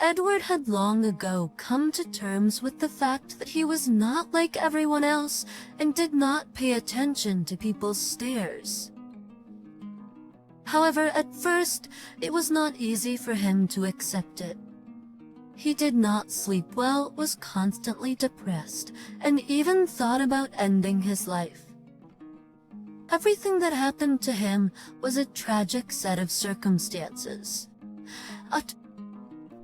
Edward had long ago come to terms with the fact that he was not like everyone else and did not pay attention to people's stares. However, at first, it was not easy for him to accept it. He did not sleep well, was constantly depressed, and even thought about ending his life. Everything that happened to him was a tragic set of circumstances.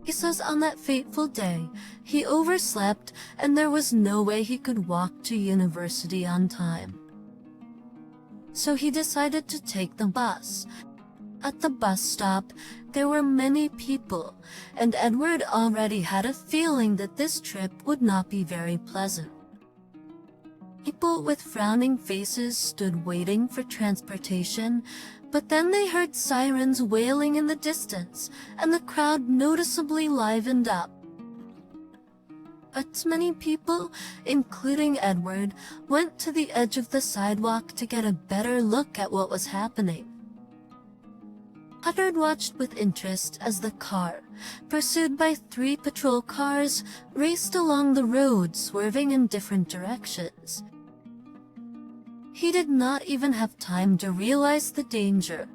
He says on that fateful day, he overslept and there was no way he could walk to university on time. So he decided to take the bus. At the bus stop, there were many people, and Edward already had a feeling that this trip would not be very pleasant. People with frowning faces stood waiting for transportation, but then they heard sirens wailing in the distance, and the crowd noticeably livened up. But many people, including Edward, went to the edge of the sidewalk to get a better look at what was happening. Edward watched with interest as the car, pursued by 3 patrol cars, raced along the road, swerving in different directions. He did not even have time to realize the danger.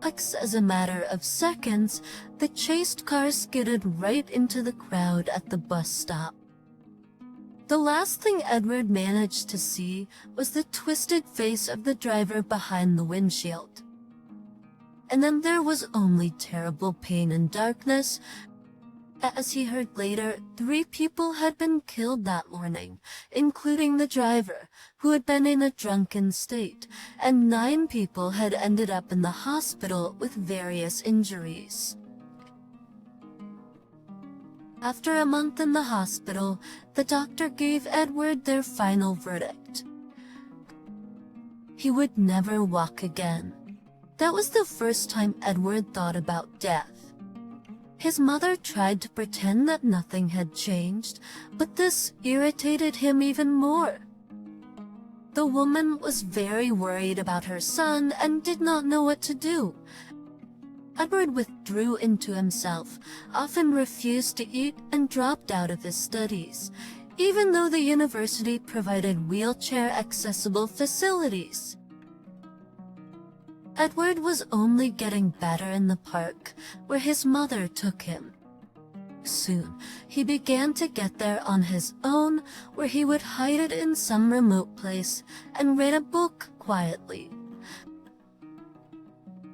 As a matter of seconds, the chased car skidded right into the crowd at the bus stop. The last thing Edward managed to see was the twisted face of the driver behind the windshield. And then there was only terrible pain and darkness. As he heard later, 3 people had been killed that morning, including the driver, who had been in a drunken state, and 9 people had ended up in the hospital with various injuries. After a month in the hospital, the doctor gave Edward their final verdict. He would never walk again. That was the first time Edward thought about death. His mother tried to pretend that nothing had changed, but this irritated him even more. The woman was very worried about her son and did not know what to do. Edward withdrew into himself, often refused to eat, and dropped out of his studies, even though the university provided wheelchair-accessible facilities. Edward was only getting better in the park, where his mother took him. Soon, he began to get there on his own, where he would hide it in some remote place and read a book quietly.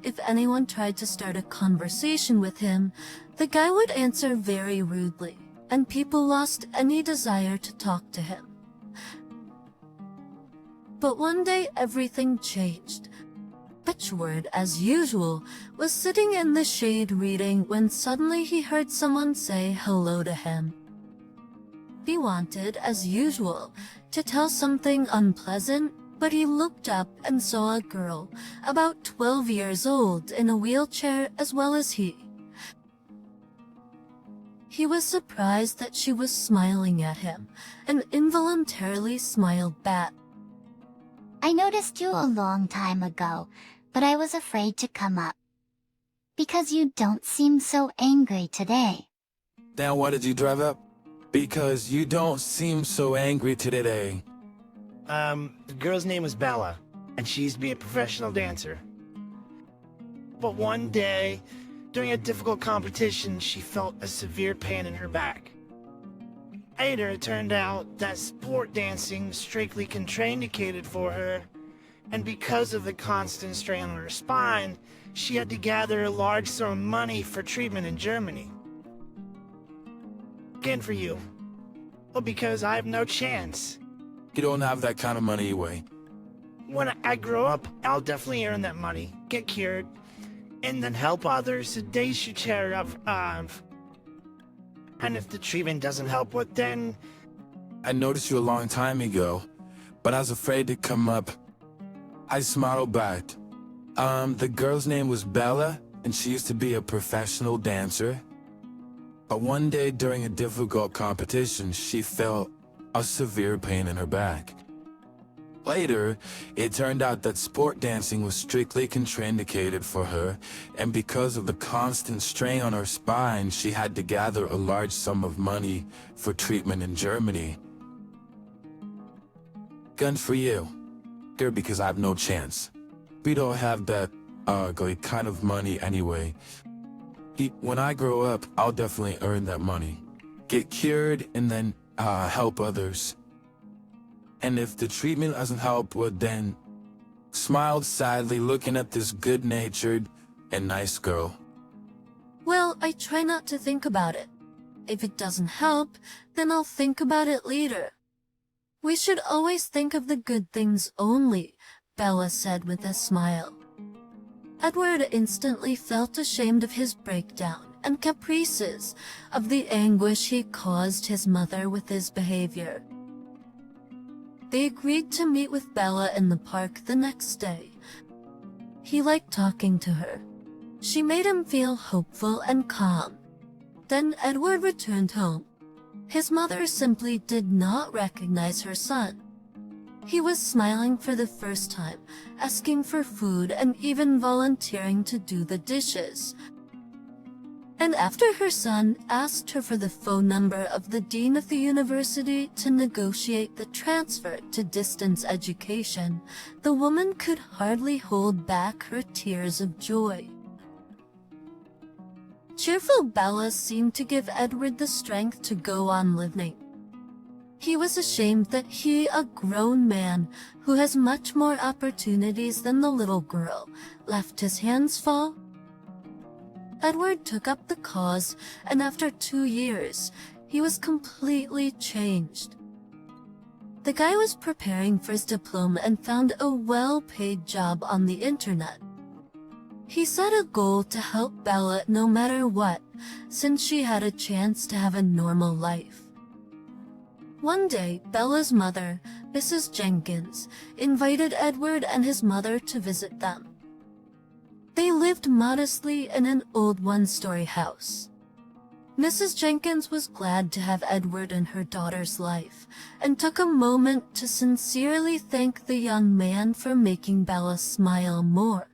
If anyone tried to start a conversation with him, the guy would answer very rudely, and people lost any desire to talk to him. But one day everything changed. Edward, as usual, was sitting in the shade reading when suddenly he heard someone say hello to him. He wanted, as usual, to tell something unpleasant, but he looked up and saw a girl, about 12 years old, in a wheelchair as well as he. He was surprised that she was smiling at him, and involuntarily smiled back. I noticed you a long time ago, but I was afraid to come up. Because you don't seem so angry today. Then why did you drive up? Because you don't seem so angry today. The girl's name was Bella, and she used to be a professional dancer. But one day, during a difficult competition, she felt a severe pain in her back. Later, it turned out that sport dancing strictly contraindicated for her, and because of the constant strain on her spine, she had to gather a large sum of money for treatment in Germany. Again for you. Well, because I have no chance. You don't have that kind of money anyway. When I grow up, I'll definitely earn that money, get cured, and then help others the days you cheer up. And if the treatment doesn't help, what then? I noticed you a long time ago, but I was afraid to come up. I smiled back. The girl's name was Bella, and she used to be a professional dancer. But one day during a difficult competition, she felt a severe pain in her back. Later, it turned out that sport dancing was strictly contraindicated for her, and because of the constant strain on her spine, she had to gather a large sum of money for treatment in Germany. Gun for you. Good, because I have no chance. We don't have that kind of money anyway. When I grow up, I'll definitely earn that money. Get cured and then help others. And if the treatment doesn't help, well then... Smiled sadly, looking at this good-natured and nice girl. Well, I try not to think about it. If it doesn't help, then I'll think about it later. We should always think of the good things only, Bella said with a smile. Edward instantly felt ashamed of his breakdown and caprices, of the anguish he caused his mother with his behavior. They agreed to meet with Bella in the park the next day. He liked talking to her. She made him feel hopeful and calm. Then Edward returned home. His mother simply did not recognize her son. He was smiling for the first time, asking for food and even volunteering to do the dishes. And after her son asked her for the phone number of the dean of the university to negotiate the transfer to distance education, the woman could hardly hold back her tears of joy. Cheerful Bella seemed to give Edward the strength to go on living. He was ashamed that he, a grown man who has much more opportunities than the little girl, left his hands fall. Edward took up the cause, and after 2 years, he was completely changed. The guy was preparing for his diploma and found a well-paid job on the internet. He set a goal to help Bella no matter what, since she had a chance to have a normal life. One day, Bella's mother, Mrs. Jenkins, invited Edward and his mother to visit them. They lived modestly in an old one-story house. Mrs. Jenkins was glad to have Edward in her daughter's life, and took a moment to sincerely thank the young man for making Bella smile more.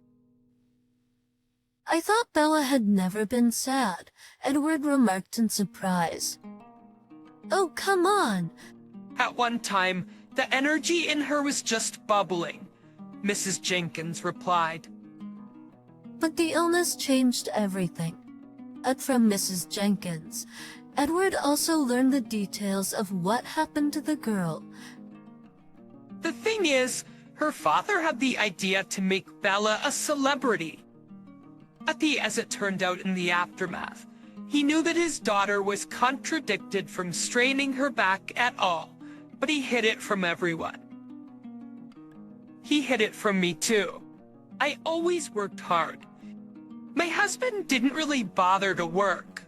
"I thought Bella had never been sad," Edward remarked in surprise. "Oh, come on!" At one time, the energy in her was just bubbling, Mrs. Jenkins replied. But the illness changed everything. And from Mrs. Jenkins, Edward also learned the details of what happened to the girl. The thing is, her father had the idea to make Bella a celebrity. As it turned out in the aftermath, he knew that his daughter was contradicted from straining her back at all, but he hid it from everyone. He hid it from me too. I always worked hard. My husband didn't really bother to work.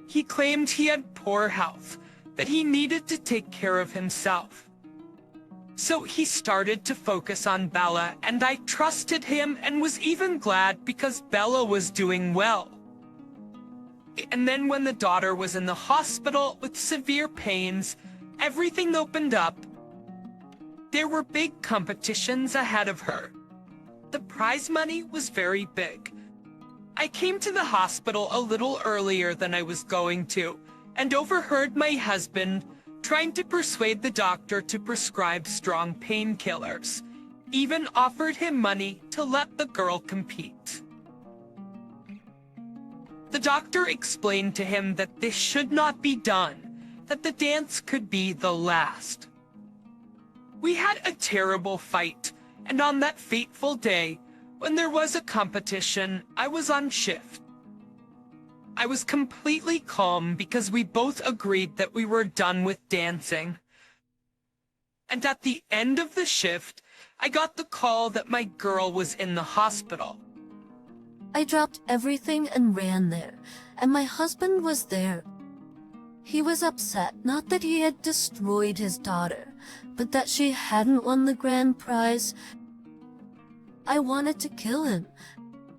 He claimed he had poor health, that he needed to take care of himself. So he started to focus on Bella, and I trusted him and was even glad because Bella was doing well. And then when the daughter was in the hospital with severe pains, everything opened up. There were big competitions ahead of her. The prize money was very big. I came to the hospital a little earlier than I was going to, and overheard my husband trying to persuade the doctor to prescribe strong painkillers, even offered him money to let the girl compete. The doctor explained to him that this should not be done, that the dance could be the last. We had a terrible fight, and on that fateful day, when there was a competition, I was on shift. I was completely calm because we both agreed that we were done with dancing. And at the end of the shift, I got the call that my girl was in the hospital. I dropped everything and ran there, and my husband was there. He was upset, not that he had destroyed his daughter, but that she hadn't won the grand prize. I wanted to kill him.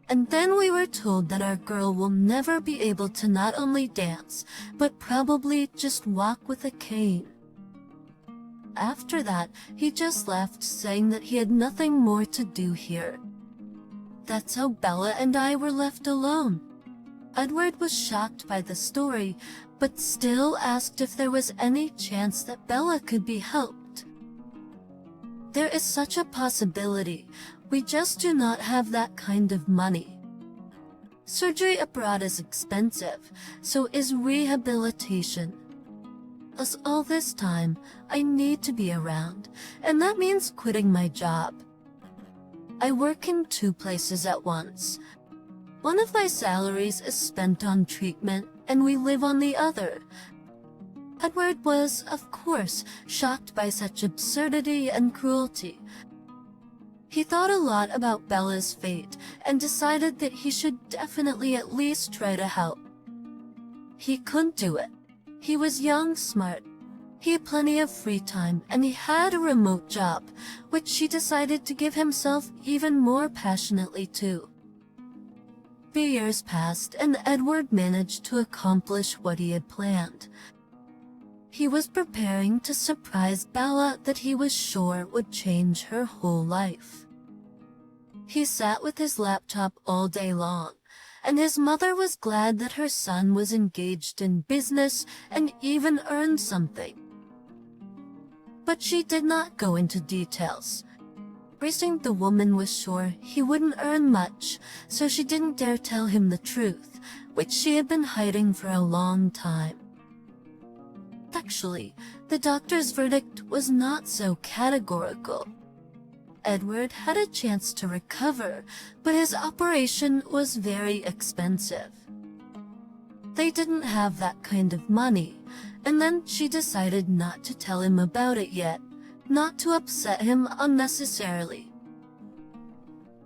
And then we were told that our girl will never be able to not only dance, but probably just walk with a cane. After that, he just left, saying that he had nothing more to do here. That's how Bella and I were left alone. Edward was shocked by the story, but still asked if there was any chance that Bella could be helped. There is such a possibility. We just do not have that kind of money. Surgery abroad is expensive, so is rehabilitation. As all this time, I need to be around, and that means quitting my job. I work in 2 places at once. One of my salaries is spent on treatment, and we live on the other. Edward was, of course, shocked by such absurdity and cruelty. He thought a lot about Bella's fate and decided that he should definitely at least try to help. He couldn't do it. He was young, smart. He had plenty of free time, and he had a remote job, which he decided to give himself even more passionately to. 3 years passed, and Edward managed to accomplish what he had planned. He was preparing to surprise Bella that he was sure would change her whole life. He sat with his laptop all day long, and his mother was glad that her son was engaged in business and even earned something. But she did not go into details. Bracing, the woman was sure he wouldn't earn much, so she didn't dare tell him the truth, which she had been hiding for a long time. Actually, the doctor's verdict was not so categorical. Edward had a chance to recover, but his operation was very expensive. They didn't have that kind of money, and then she decided not to tell him about it yet, not to upset him unnecessarily.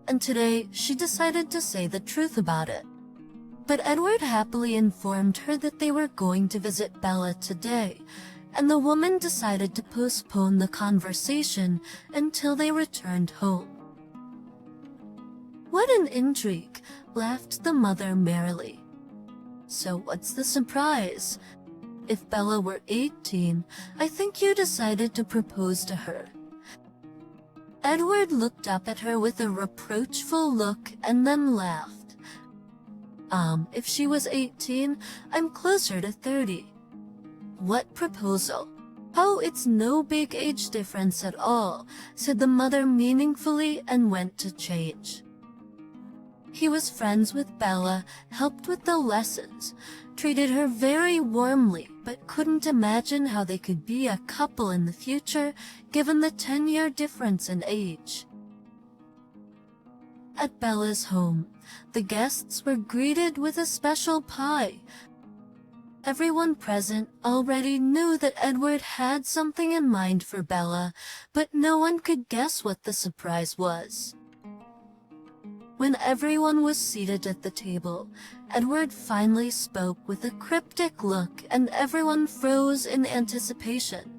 And today, she decided to say the truth about it. But Edward happily informed her that they were going to visit Bella today, and the woman decided to postpone the conversation until they returned home. "What an intrigue," laughed the mother merrily. "So what's the surprise? If Bella were 18, I think you decided to propose to her." Edward looked up at her with a reproachful look and then laughed. If she was 18, I'm closer to 30. "What proposal?" "Oh, it's no big age difference at all," said the mother meaningfully and went to change. He was friends with Bella, helped with the lessons, treated her very warmly, but couldn't imagine how they could be a couple in the future, given the 10-year difference in age. At Bella's home, the guests were greeted with a special pie. Everyone present already knew that Edward had something in mind for Bella, but no one could guess what the surprise was. When everyone was seated at the table, Edward finally spoke with a cryptic look, and everyone froze in anticipation.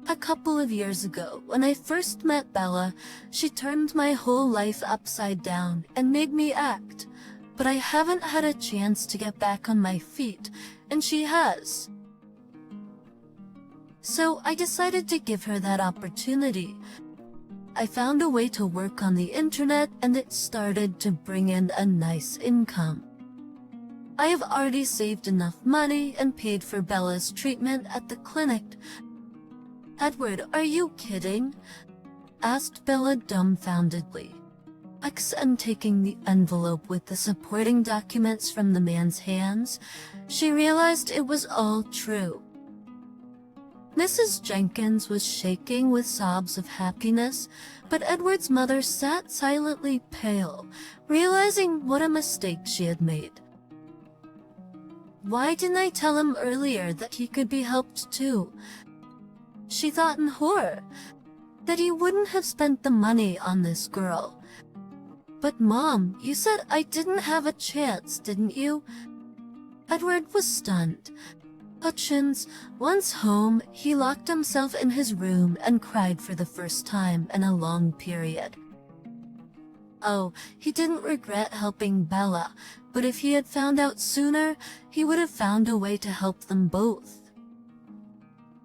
"A couple of years ago, when I first met Bella, she turned my whole life upside down and made me act. But I haven't had a chance to get back on my feet, and she has. So I decided to give her that opportunity. I found a way to work on the internet, and it started to bring in a nice income. I have already saved enough money and paid for Bella's treatment at the clinic." "Edward, are you kidding?" asked Bella dumbfoundedly. And taking the envelope with the supporting documents from the man's hands, she realized it was all true. Mrs. Jenkins was shaking with sobs of happiness, but Edward's mother sat silently pale, realizing what a mistake she had made. "Why didn't I tell him earlier that he could be helped too?" She thought in horror that he wouldn't have spent the money on this girl. "But Mom, you said I didn't have a chance, didn't you?" Edward was stunned. Hutchins, once home, he locked himself in his room and cried for the first time in a long period. Oh, he didn't regret helping Bella, but if he had found out sooner, he would have found a way to help them both.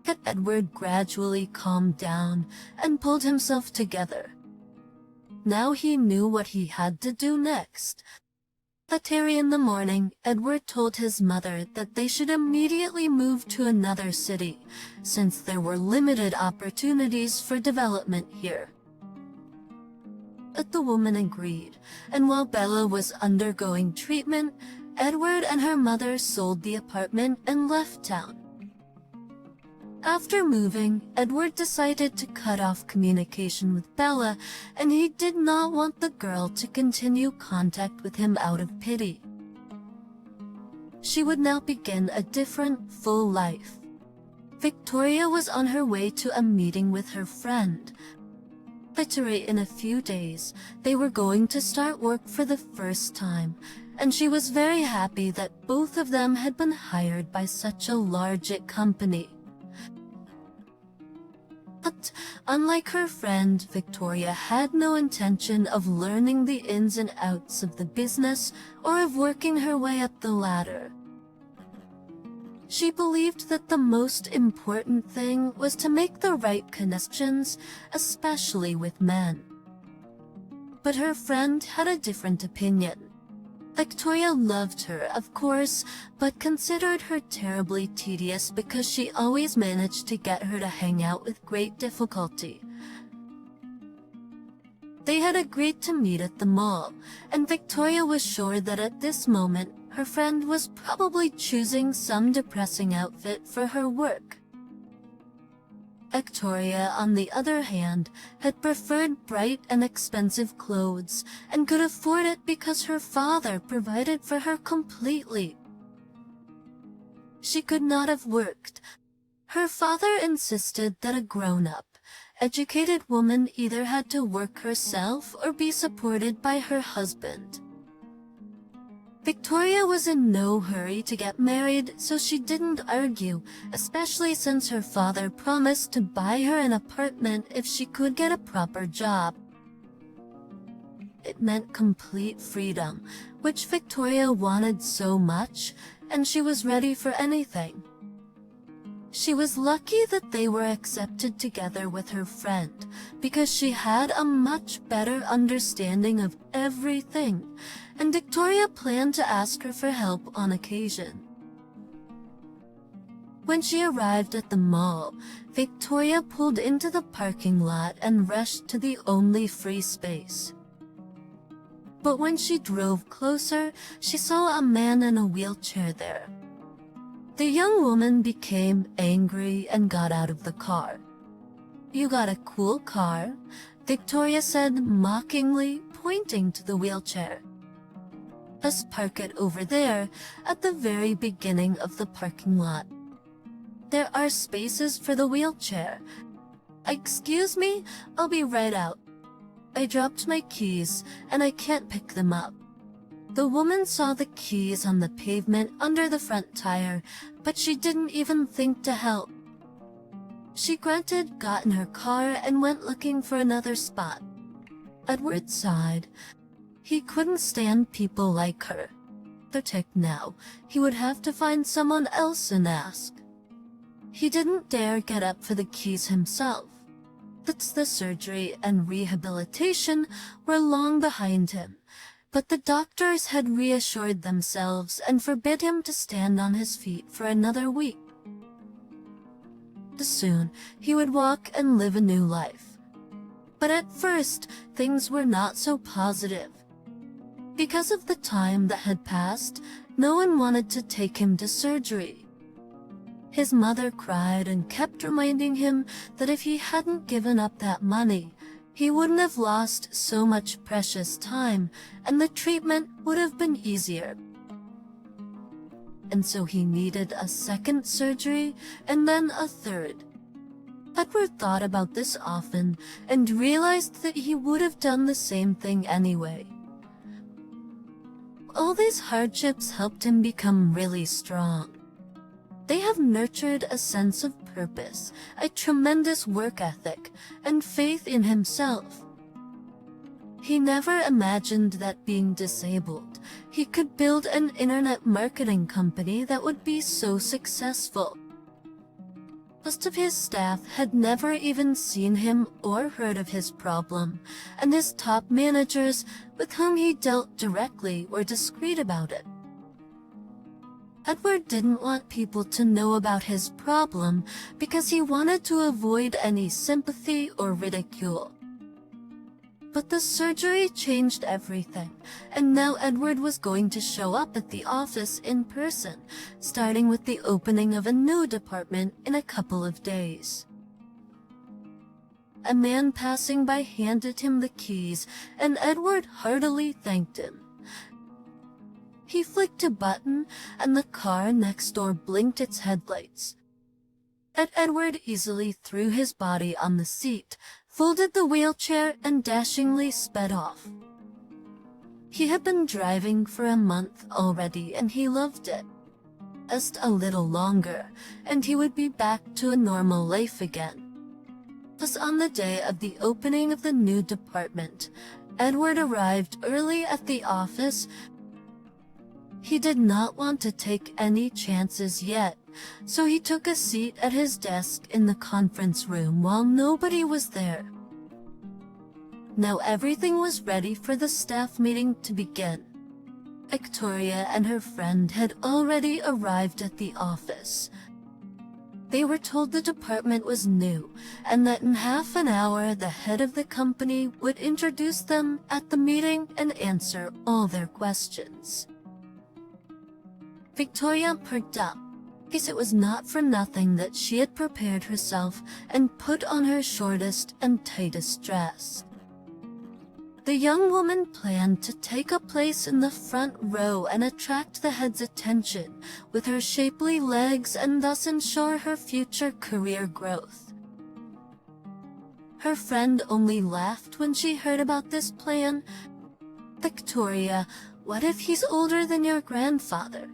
that Edward gradually calmed down and pulled himself together. Now he knew what he had to do next. That early in the morning, Edward told his mother that they should immediately move to another city, since there were limited opportunities for development here. But the woman agreed, and while Bella was undergoing treatment, Edward and her mother sold the apartment and left town. After moving, Edward decided to cut off communication with Bella, and he did not want the girl to continue contact with him out of pity. She would now begin a different, full life. Victoria was on her way to a meeting with her friend. Literally in a few days, they were going to start work for the first time, and she was very happy that both of them had been hired by such a large company. But unlike her friend, Victoria had no intention of learning the ins and outs of the business or of working her way up the ladder. She believed that the most important thing was to make the right connections, especially with men. But her friend had a different opinion. Victoria loved her, of course, but considered her terribly tedious because she always managed to get her to hang out with great difficulty. They had agreed to meet at the mall, and Victoria was sure that at this moment, her friend was probably choosing some depressing outfit for her work. Victoria, on the other hand, had preferred bright and expensive clothes and could afford it because her father provided for her completely. She could not have worked. Her father insisted that a grown-up, educated woman either had to work herself or be supported by her husband. Victoria was in no hurry to get married, so she didn't argue, especially since her father promised to buy her an apartment if she could get a proper job. It meant complete freedom, which Victoria wanted so much, and she was ready for anything. She was lucky that they were accepted together with her friend, because she had a much better understanding of everything, and Victoria planned to ask her for help on occasion. When she arrived at the mall, Victoria pulled into the parking lot and rushed to the only free space. But when she drove closer, she saw a man in a wheelchair there. The young woman became angry and got out of the car. "You got a cool car," Victoria said mockingly, pointing to the wheelchair. "Let's park it over there, at the very beginning of the parking lot. There are spaces for the wheelchair. Excuse me, I'll be right out. I dropped my keys, and I can't pick them up." The woman saw the keys on the pavement under the front tire, but she didn't even think to help. She grunted, got in her car, and went looking for another spot. Edward sighed. He couldn't stand people like her. The tick now, he would have to find someone else and ask. He didn't dare get up for the keys himself. The surgery and rehabilitation were long behind him, but the doctors had reassured themselves and forbid him to stand on his feet for another week. Soon, he would walk and live a new life. But at first, things were not so positive. Because of the time that had passed, no one wanted to take him to surgery. His mother cried and kept reminding him that if he hadn't given up that money, he wouldn't have lost so much precious time, and the treatment would have been easier. And so he needed a second surgery, and then a third. Edward thought about this often, and realized that he would have done the same thing anyway. All these hardships helped him become really strong. They have nurtured a sense of purpose, a tremendous work ethic, and faith in himself. He never imagined that being disabled, he could build an internet marketing company that would be so successful. Most of his staff had never even seen him or heard of his problem, and his top managers, with whom he dealt directly, were discreet about it. Edward didn't want people to know about his problem because he wanted to avoid any sympathy or ridicule. But the surgery changed everything, and now Edward was going to show up at the office in person, starting with the opening of a new department in a couple of days. A man passing by handed him the keys, and Edward heartily thanked him. He flicked a button, and the car next door blinked its headlights. Edward easily threw his body on the seat, folded the wheelchair, and dashingly sped off. He had been driving for a month already, and he loved it. Just a little longer, and he would be back to a normal life again. Thus, on the day of the opening of the new department, Edward arrived early at the office. He did not want to take any chances yet, so he took a seat at his desk in the conference room while nobody was there. Now everything was ready for the staff meeting to begin. Victoria and her friend had already arrived at the office. They were told the department was new, and that in half an hour the head of the company would introduce them at the meeting and answer all their questions. Victoria perked up, because it was not for nothing that she had prepared herself and put on her shortest and tightest dress. The young woman planned to take a place in the front row and attract the head's attention with her shapely legs and thus ensure her future career growth. Her friend only laughed when she heard about this plan. "Victoria, what if he's older than your grandfather,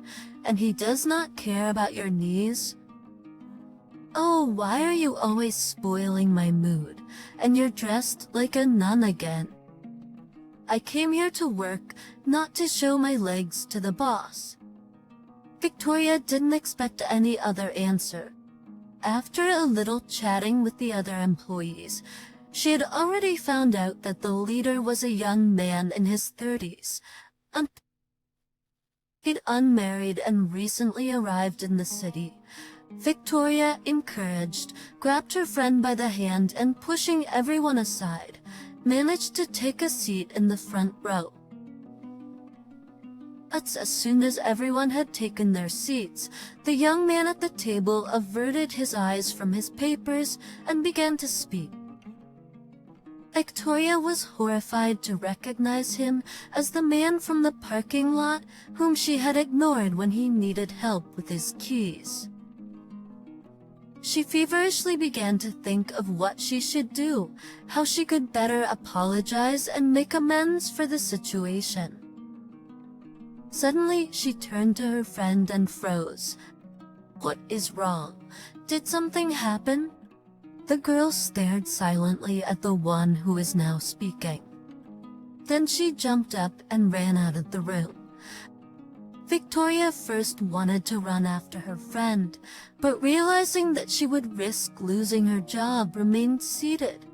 and he does not care about your knees? Oh, why are you always spoiling my mood, and you're dressed like a nun again? I came here to work, not to show my legs to the boss." Victoria didn't expect any other answer. After a little chatting with the other employees, she had already found out that the leader was a young man in his 30s. He'd unmarried and recently arrived in the city. Victoria, encouraged, grabbed her friend by the hand and, pushing everyone aside, managed to take a seat in the front row. But as soon as everyone had taken their seats, the young man at the table averted his eyes from his papers and began to speak. Victoria was horrified to recognize him as the man from the parking lot whom she had ignored when he needed help with his keys. She feverishly began to think of what she should do, how she could better apologize and make amends for the situation. Suddenly, she turned to her friend and froze. "What is wrong? Did something happen?" The girl stared silently at the one who was now speaking. Then she jumped up and ran out of the room. Victoria first wanted to run after her friend, but realizing that she would risk losing her job, remained seated.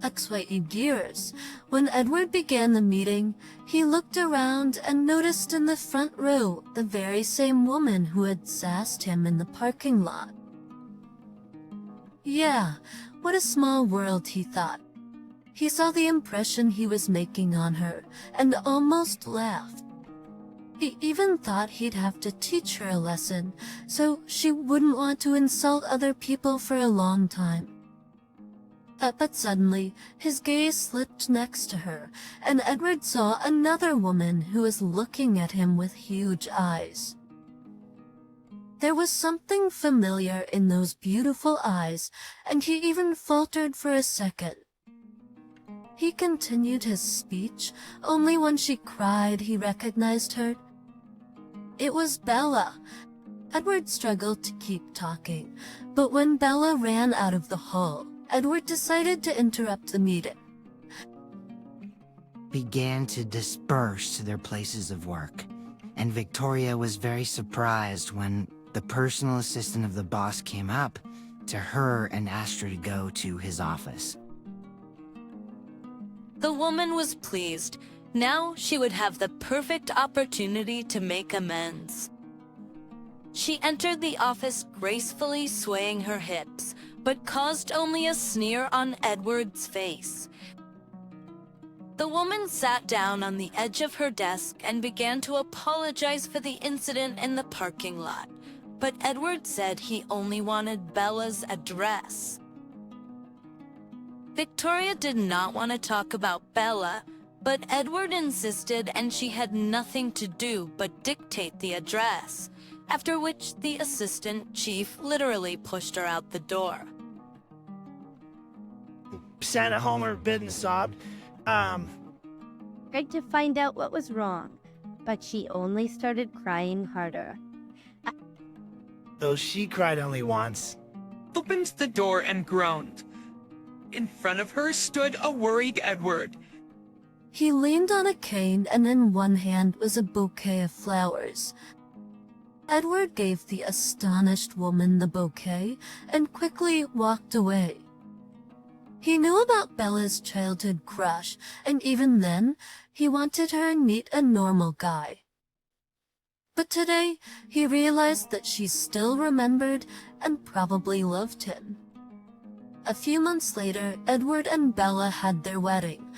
XYE years. When Edward began the meeting, he looked around and noticed in the front row the very same woman who had sassed him in the parking lot. Yeah, what a small world, he thought. He saw the impression he was making on her and almost laughed. He even thought he'd have to teach her a lesson, so she wouldn't want to insult other people for a long time. But suddenly, his gaze slipped next to her, and Edward saw another woman who was looking at him with huge eyes. There was something familiar in those beautiful eyes, and he even faltered for a second. He continued his speech, only when she cried he recognized her. It was Bella. Edward struggled to keep talking, but when Bella ran out of the hall, Edward decided to interrupt the meeting. Began to disperse to their places of work, and Victoria was very surprised when, the personal assistant of the boss came up to her and asked her to go to his office. The woman was pleased. Now she would have the perfect opportunity to make amends. She entered the office gracefully swaying her hips, but caused only a sneer on Edward's face. The woman sat down on the edge of her desk and began to apologize for the incident in the parking lot, but Edward said he only wanted Bella's address. Victoria did not want to talk about Bella, but Edward insisted and she had nothing to do but dictate the address, after which the assistant chief literally pushed her out the door. Sat at home, her bed and sobbed. Tried to find out what was wrong, but she only started crying harder. Though she cried only once. Opened the door and groaned. In front of her stood a worried Edward. He leaned on a cane and in one hand was a bouquet of flowers. Edward gave the astonished woman the bouquet and quickly walked away. He knew about Bella's childhood crush, and even then, he wanted her to meet a normal guy. But today, he realized that she still remembered and probably loved him. A few months later, Edward and Bella had their wedding.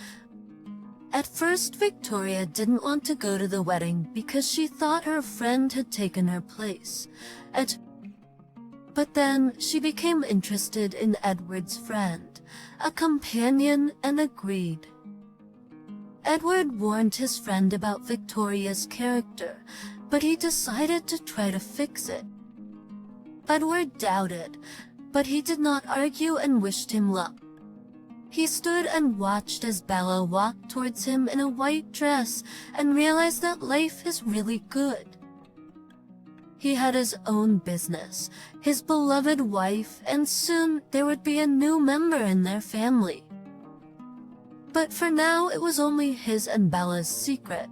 At first, Victoria didn't want to go to the wedding because she thought her friend had taken her place. But then, she became interested in Edward's friend, a companion, and agreed. Edward warned his friend about Victoria's character, but he decided to try to fix it. Edward doubted, but he did not argue and wished him luck. He stood and watched as Bella walked towards him in a white dress and realized that life is really good. He had his own business, his beloved wife, and soon there would be a new member in their family. But for now, it was only his and Bella's secret.